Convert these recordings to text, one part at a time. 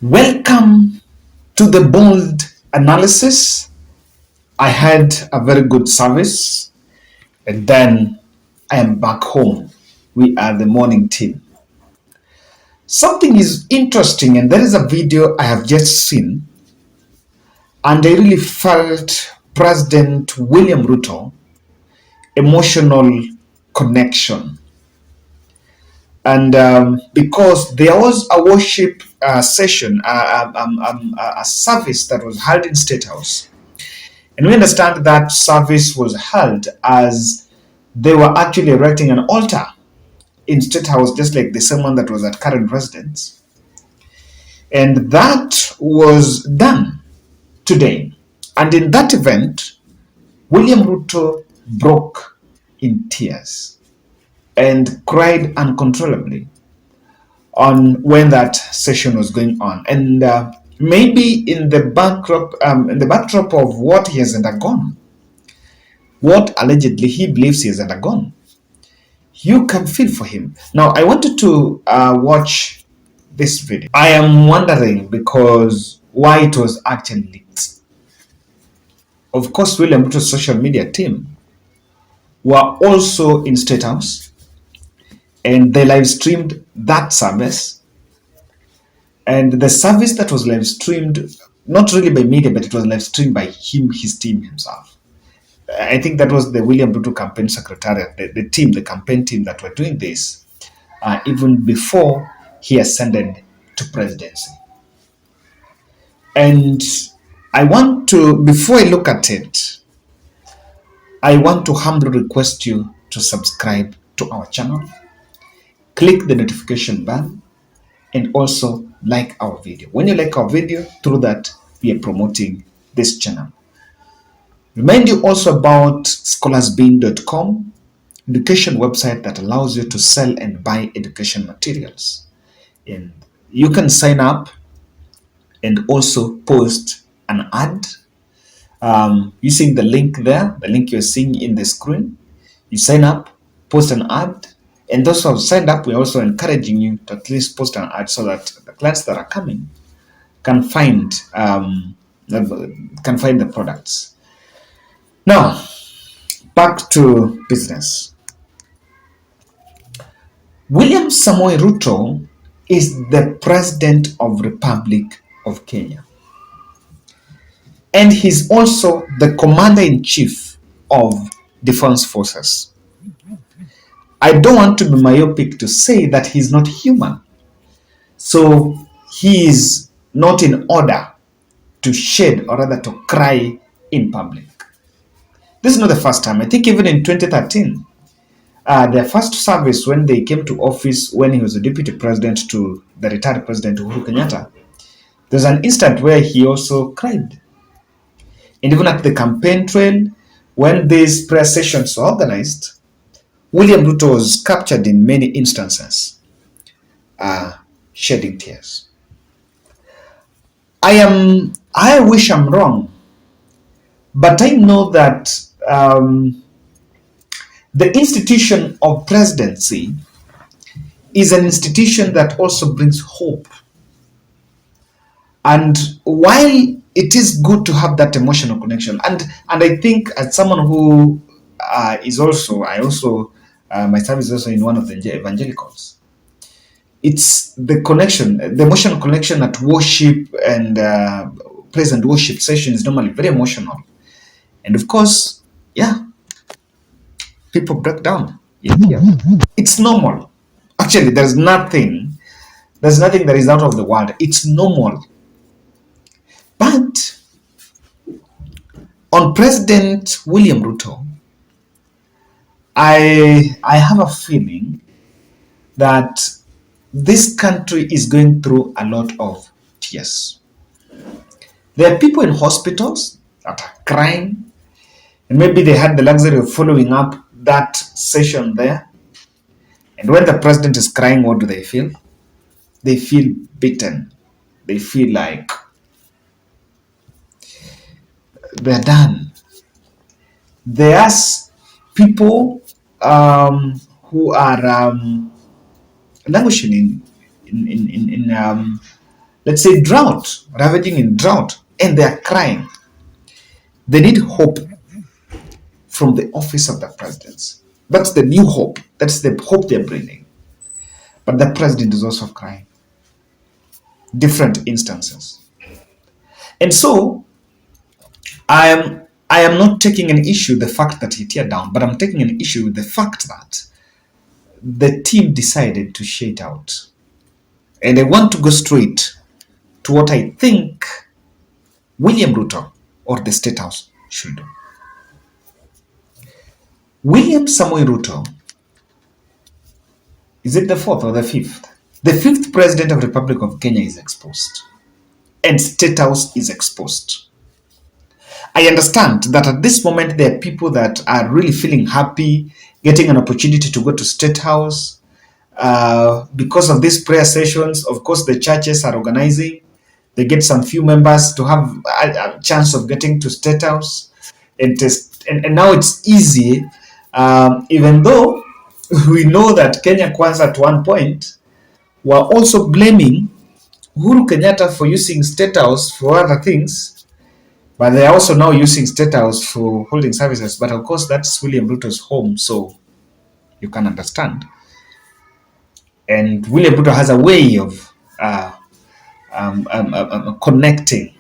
Welcome to the bold analysis. I had a very good service and then I am back home. We are the morning team. Something is interesting, and there is a video I have just seen, and I really felt President William Ruto emotional connection. And because there was a worship session, a service that was held in Statehouse. And we understand that service was held as they were actually erecting an altar in State House, just like the same one that was at current residence. And that was done today. And in that event, William Ruto broke in tears and cried uncontrollably on when that session was going on. And maybe in the backdrop of what he has undergone, what allegedly he believes he has undergone, you can feel for him. Now, I wanted to watch this video. I am wondering because why it was actually leaked. Of course, William Ruto's social media team were also in State House and they live streamed that service. And the service that was live streamed, not really by media, but it was live streamed by him, his team himself. I think that was the William Ruto campaign secretariat, the campaign team that were doing this even before he ascended to presidency. And I want to, before I look at it, I want to humbly request you to subscribe to our channel, click the notification bell, and also like our video. When you like our video, through that, we are promoting this channel. Remind you also about scholarsbean.com, education website that allows you to sell and buy education materials. And you can sign up and also post an ad using the link there, the link you're seeing in the screen. You sign up, post an ad, and those who have signed up, we're also encouraging you to at least post an ad so that the clients that are coming can find the products. Now, back to business. William Samoei Ruto is the President of Republic of Kenya. And he's also the Commander-in-Chief of Defense Forces. I don't want to be myopic to say that he's not human. So he is not in order to shed or rather to cry in public. This is not the first time. I think even in 2013, their first service when they came to office, when he was the deputy president to the retired president Uhuru Kenyatta, there's an instant where he also cried. And even at the campaign trail, when these prayer sessions were organized, William Ruto was captured in many instances, shedding tears. I wish I'm wrong, but I know that the institution of presidency is an institution that also brings hope. And while it is good to have that emotional connection, and I think as someone who is also, my service is also in one of the evangelicals, it's the connection, the emotional connection at worship and praise and worship session is normally very emotional. And of course, yeah, people break down. It's normal. Actually, there's nothing that is out of the world. It's normal. But on President William Ruto, I have a feeling that this country is going through a lot of tears. There are people in hospitals that are crying, and maybe they had the luxury of following up that session there. And when the president is crying, what do they feel? They feel beaten. They feel like they're done. There's people who are languishing in let's say, drought, ravaging in drought, and they are crying. They need hope from the office of the presidency. That's the new hope. That's the hope they're bringing. But the president is also crying. Different instances. And so I am not taking an issue with the fact that he teared down, but I'm taking an issue with the fact that the team decided to shade out. And I want to go straight to what I think William Ruto or the Statehouse should do. William Samoei Ruto, is it the fourth or the fifth? The fifth president of the Republic of Kenya is exposed. And Statehouse is exposed. I understand that at this moment there are people that are really feeling happy getting an opportunity to go to Statehouse because of these prayer sessions. Of course, the churches are organizing. They get some few members to have a chance of getting to Statehouse, and now it's easy. Even though we know that Kenya Kwanza at one point were also blaming Uhuru Kenyatta for using Statehouse for other things. But they are also now using Statehouse for holding services. But of course, that's William Ruto's home, so you can understand. And William Ruto has a way of connecting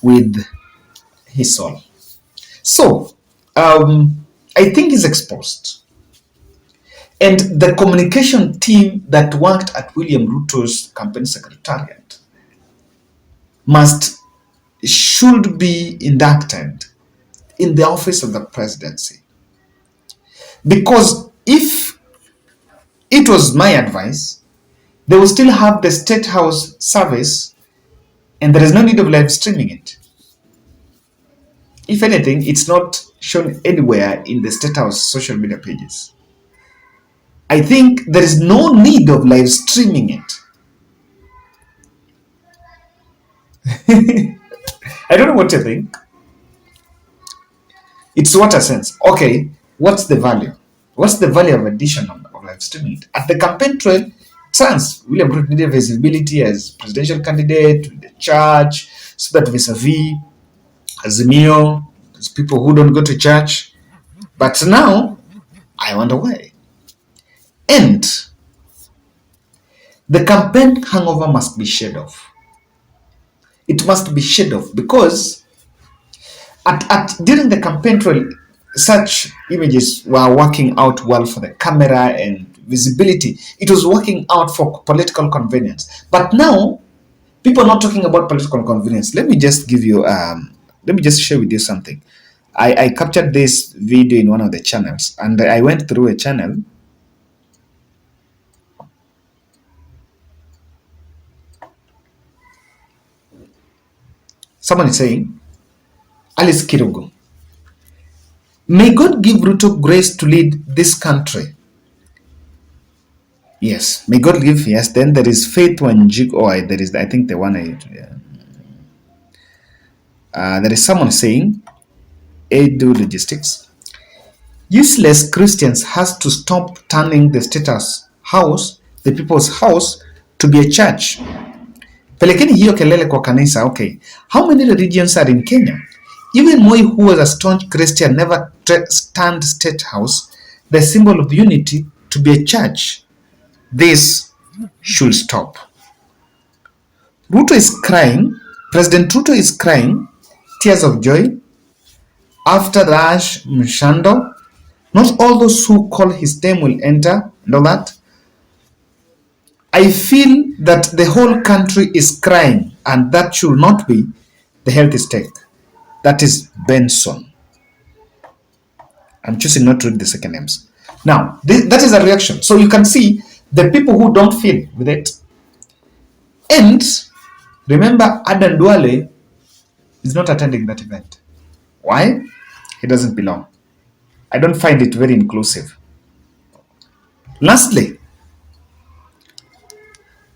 with his soul. So, I think he's exposed. And the communication team that worked at William Ruto's campaign secretariat should be inducted in the office of the presidency. Because if it was my advice, they will still have the Statehouse service and there is no need of live streaming it. If anything, it's not shown anywhere in the Statehouse social media pages. I think there is no need of live streaming it. I don't know what you think. It's what a sense. Okay, what's the value? What's the value of addition of live streaming? At the campaign trail, chance William Ruto needed visibility as presidential candidate with the church, so that vis-a-vis Azimio, there's people who don't go to church. But now, I wonder why. And the campaign hangover must be shed off. It must be shed off because during the campaign trail, such images were working out well for the camera and visibility. It was working out for political convenience. But now, people are not talking about political convenience. Let me just give you, let me just share with you something. I captured this video in one of the channels, and I went through a channel. Someone is saying, Alice Kirugu, may God give Ruto grace to lead this country. Yes, may God give, yes. Then there is Faith Wanjiku, there is, I think the one, there is someone saying, Edu Logistics, useless Christians has to stop turning the Statehouse house, the people's house, to be a church. Pelekeni hiyo kelele kwa kanisa. Okay, how many religions are in Kenya? Even Moi, who was a staunch Christian, never turned Statehouse, the symbol of unity, to be a church. This should stop. Ruto is crying. President Ruto is crying tears of joy after Rash Mshando. Not all those who call his name will enter and all that. I feel that the whole country is crying, and that should not be the healthy stake. That is Benson. I'm choosing not to read the second names. Now, that is a reaction. So you can see the people who don't feel with it. And remember, Adan Duale is not attending that event. Why? He doesn't belong. I don't find it very inclusive. Lastly,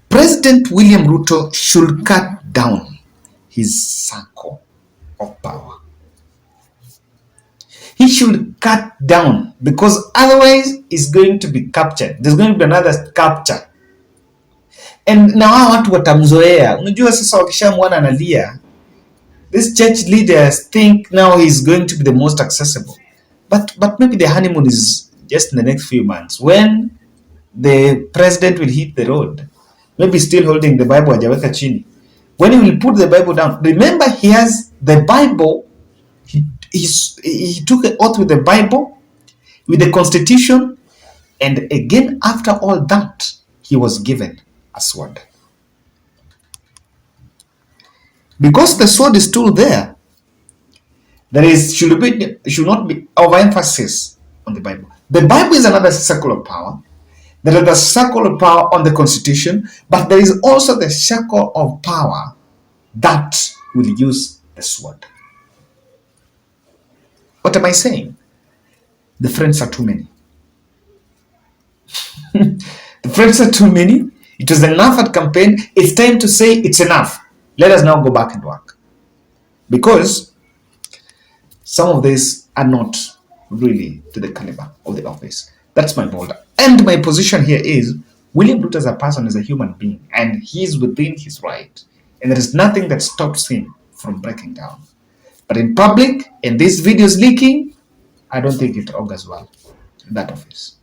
President William Ruto should cut down his circle of power. He should cut down, because otherwise it's going to be captured. There's going to be another capture. And na hawa watu watamzoea. Unajua sasa wakishamwona analia, these church leaders think now he's going to be the most accessible. But maybe the honeymoon is just in the next few months when the president will hit the road. Maybe still holding the Bible hajaweka chini. When he will put the Bible down, remember he has the Bible. He took an oath with the Bible, with the Constitution, and again after all that, he was given a sword. Because the sword is still there, should not be overemphasis on the Bible. The Bible is another circle of power. There is the circle of power on the Constitution, but there is also the circle of power that will use the sword. What am I saying? The friends are too many. The friends are too many. It was enough at campaign. It's time to say it's enough. Let us now go back and work. Because some of these are not really to the caliber of the office. That's my bold. And my position here is William Ruto as a person is a human being and he's within his right. And there is nothing that stops him from breaking down. But in public, and these videos leaking, I don't think it augurs well in that office.